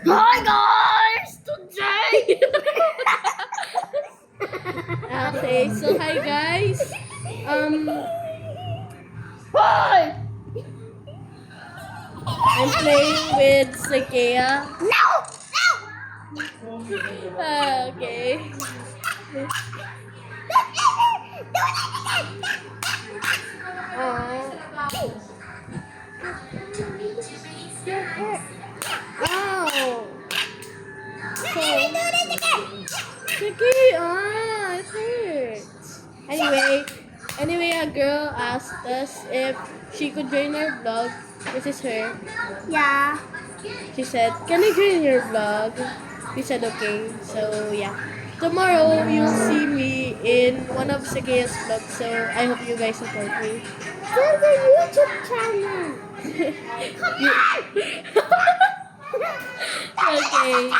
Hi guys! Today! Okay, so hi guys. Hi! I'm playing with Sakea. No! Okay. Ow! Sakea, it hurts. Anyway, a girl asked us if she could join our vlog. This is her. Yeah. She said, "Can I join your vlog?" We said okay. So yeah. Tomorrow you'll see me in one of Sakea's vlogs. So I hope you guys support me. There's a YouTube channel. Come on! Okay.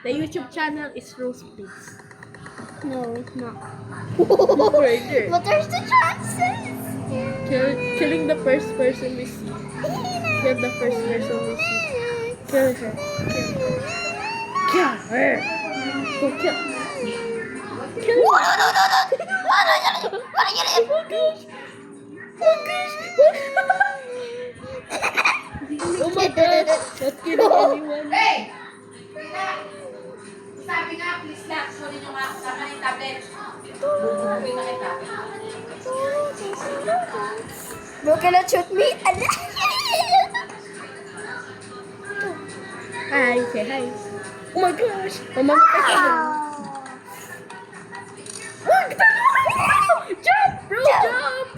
The YouTube channel is Rose Please. No, it's not. Burger. What are the chances? Killing the first person we see. Kill the first person we see. Kill her. Kill her. Go kill. Kill her. Oh my gosh. Not killing anyone. Hey! Sabi nga, please lang, kunin yung kasama ng tablet. Sabi na kita. Bro cannot shoot me. Hi, say hi. Oh my gosh. Mamamatay ka na. Jump, bro, jump.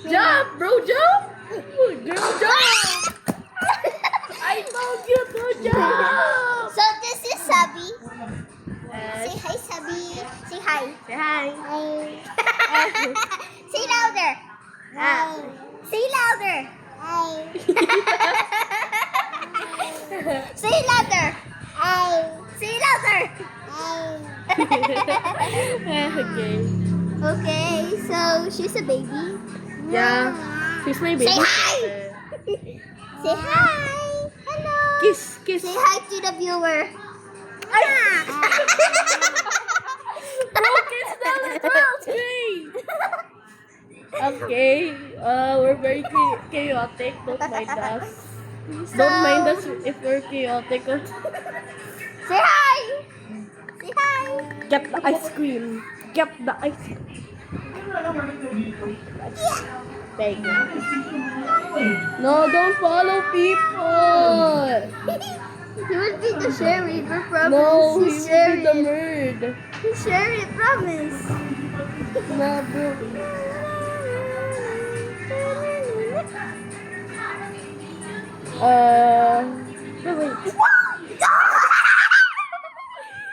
Jump, bro, jump. Girl, jump. I told you to jump. So this is Sabi. Say Yes. hi, Sabi. Say hi. Say hi. Hi. Say louder. Ah. Say louder. Hi. Say louder. Hi. Say louder. Okay. Okay, so she's a baby. Yeah. She's my baby. Say hi. Say hi. Hello. Kiss, kiss. Say hi to the viewer. Bro, kiss the little screen. Okay. We're very chaotic. Don't mind us. Don't mind us if we're chaotic. Say hi. Say hi. Get the ice cream. Get the ice cream. Thank you. No, don't follow people. He would be the Sherry, I promise. No, he He's will be Sherry. the bird. He's Sherry, I promise. No, bro. Wait.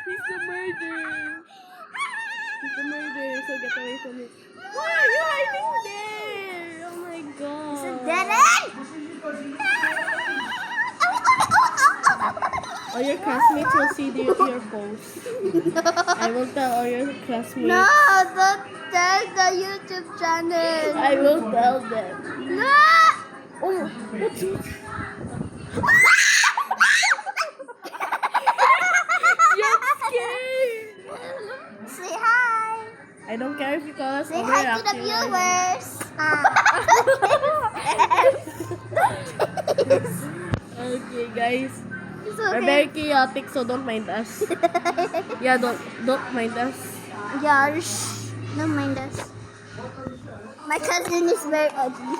He's the murderer. He's the murderer, so get away from me. Why are you hiding there? Oh my god. It's a dead end. All your classmates will see your post. I will tell all your classmates. No, don't tell the YouTube channel. I will tell them. No. Oh, what's it? You're scared. Say hi. I don't care if you call us Say hi to the overactive. viewers. Okay, guys. It's We're okay. very chaotic, so don't mind us. Yeah, don't mind us. Yeah, shh. Don't mind us. My cousin is very ugly.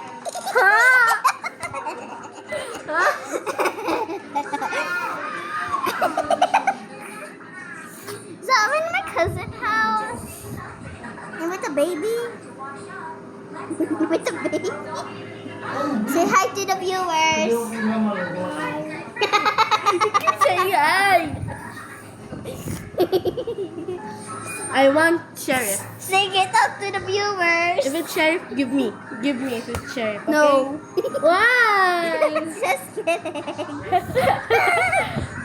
So I'm in my cousin's house. And with a baby. With a baby. Say hi to the viewers. Say hi. I want sheriff. Say get up to the viewers. If it's sheriff, give me. Give me if it's sheriff. Okay? No. Why? Just kidding.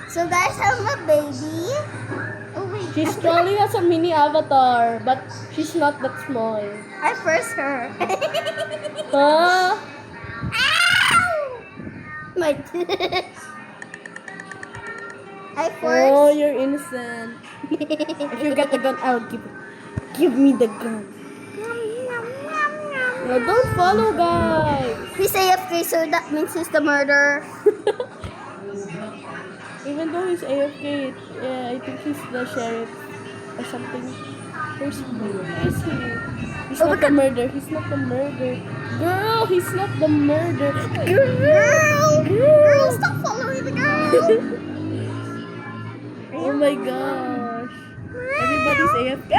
So guys, I'm a baby. Oh wait. She's strolling as a mini avatar, but she's not that small. I first her. Huh? Ow! My I Oh, force. you're innocent. If you get the gun, I'll give it. Give me the gun. No, don't follow, guys. He's AFK, so that means he's the murderer. Even though he's AFK, yeah, I think he's the sheriff or something. Where's he? He's not the murderer. He's not the murderer. Girl, he's not the murderer. Girl, stop following the girl. Oh my gosh. Everybody's AFK.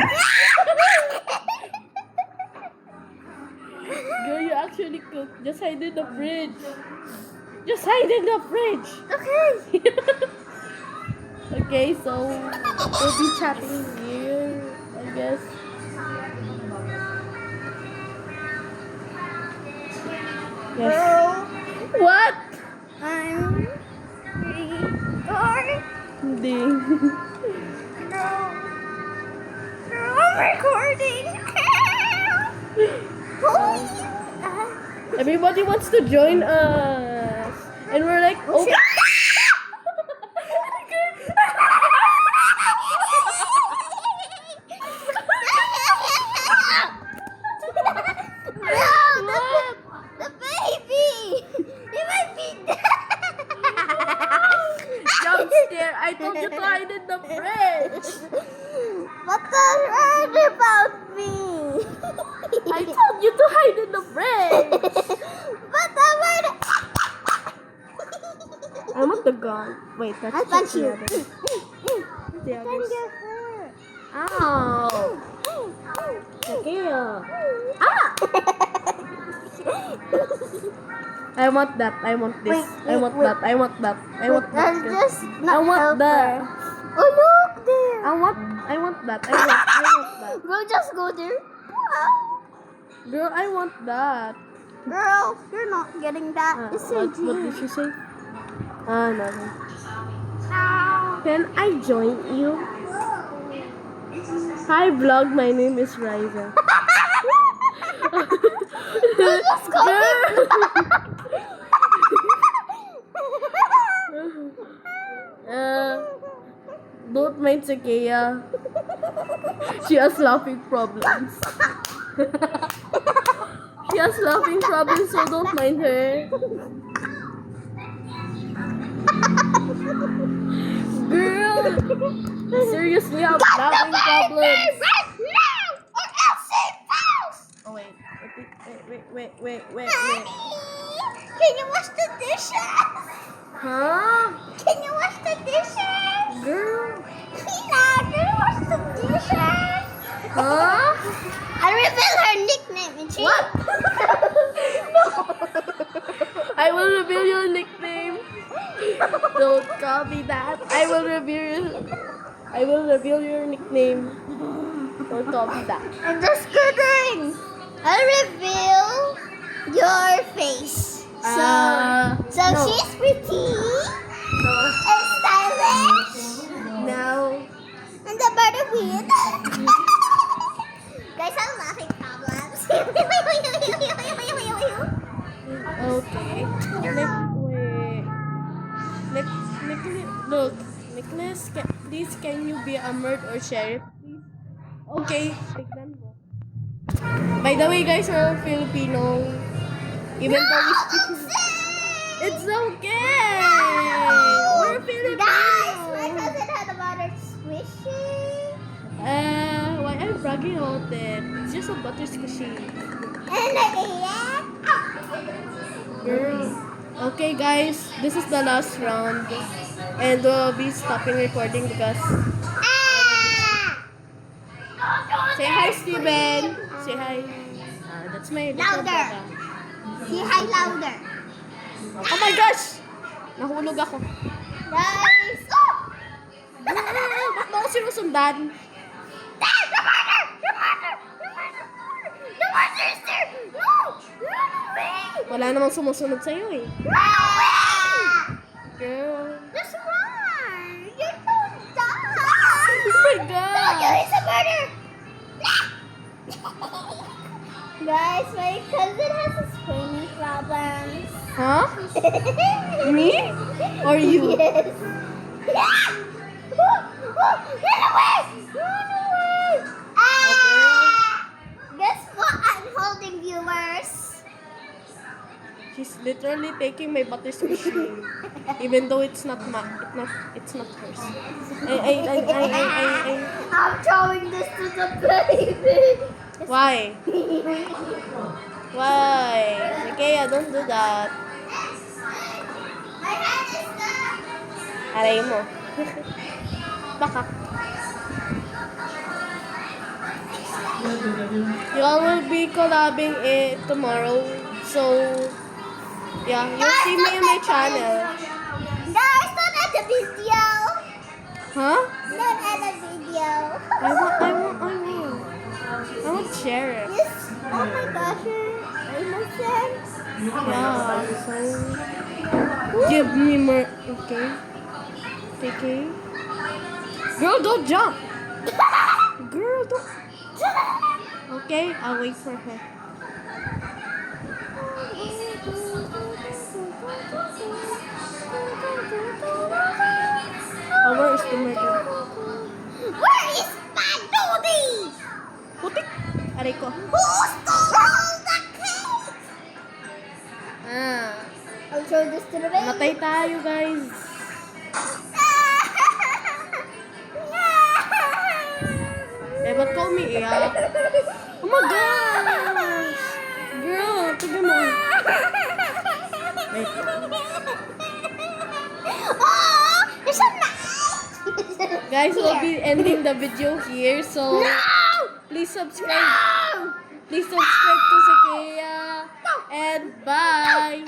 Girl, you actually cooked. Just hide in the fridge. Just hide in the fridge. Okay. Okay, so we'll be chatting here, I guess. Yes. Girl, What? I'm recording. Hindi. Girl, I'm recording. Everybody wants to join us. And we're like, oh. The baby! He might be dead! Jump scare. I told you to hide in the fridge. What the heard about me? I told you to hide in the fridge. But the word... I want the gun. Wait, that's I punch you. the Can others. get hurt. Ow. Okay. Ah! I want that. I want this. Wait, I want wait. that. I want that. I want that. That's just I not want help that. her. Oh, look there. I want that. I want that. Bro, just go there. Girl, I want that. Girl, you're not getting that. It's a What did she say? Nothing. No. Can I join you? Hi vlog, my name is Riza. Just call Don't mind Sakea. She has laughing problems. She has laughing problems, so don't mind her. Girl, seriously, I'm laughing problems. Oh wait. Can you wash the dishes? Huh? Can you wash the dishes? Girl? Tina, can you wash the dishes? Huh? I reveal her nickname and she... What? I will reveal your nickname. Don't copy that. I will reveal your nickname. Don't copy that. I'm just kidding. I'll reveal your face. So no. she's pretty and stylish No. and the better win. Guys, I'm laughing problems. Okay. Look, Nicholas, please can you be a murder or sheriff, please? Okay, tignan mo. By the way, guys, we're Filipino. Even though we speak, it's okay. We're Filipino. Guys, my cousin had a butter squishy. Why I'm bragging about it? It's just a butter squishy. And I ate. Girl. Okay, guys, this is the last round. And we'll be stopping recording because... Say hi, Steven. Say hi. That's my little Louder. brother. Say hi louder. Oh my gosh! Nahulog ako. Guys. Oh! Ba't mo ako sinusundan? The murder! The murder! The murder is there! No! Run away! Wala namang sumusunod sa'yo eh. Run away! Girl. Just run! You're so dumb! Oh my No, god! you is a murder! Guys, my cousin has a swimming problems. Huh? Me? Or you? Yes. Run away! Run away! Ah! Guess what? I'm holding viewers. She's literally taking my butterscotch, even though it's not it's not hers. Ay. I'm throwing this to the baby. Why? Why? Okay, don't do that. My hand is stuck. Aray mo. Baka. You all will be collabing it tomorrow. So, yeah, you'll see me in my channel. Guys, don't end the video. Huh? Don't end the video. I want sheriff. Yes. Oh my gosh, you're innocent. Yeah, so give me more. Okay. Okay. Girl, don't jump. Girl, don't. Okay, I'll wait for her. Oh, where is the murder? Where is my baby? Putik! Aray ko. Who stole the cake? Ah. I'll show this to the baby. Matay tayo, guys. Eh, ba't ka umiiyak? Oh my gosh! Girl, tignan mo. Wait. Oh, there's a knife. Guys, we'll be ending the video here, so No! please subscribe. No! Please subscribe to Sakea. And bye!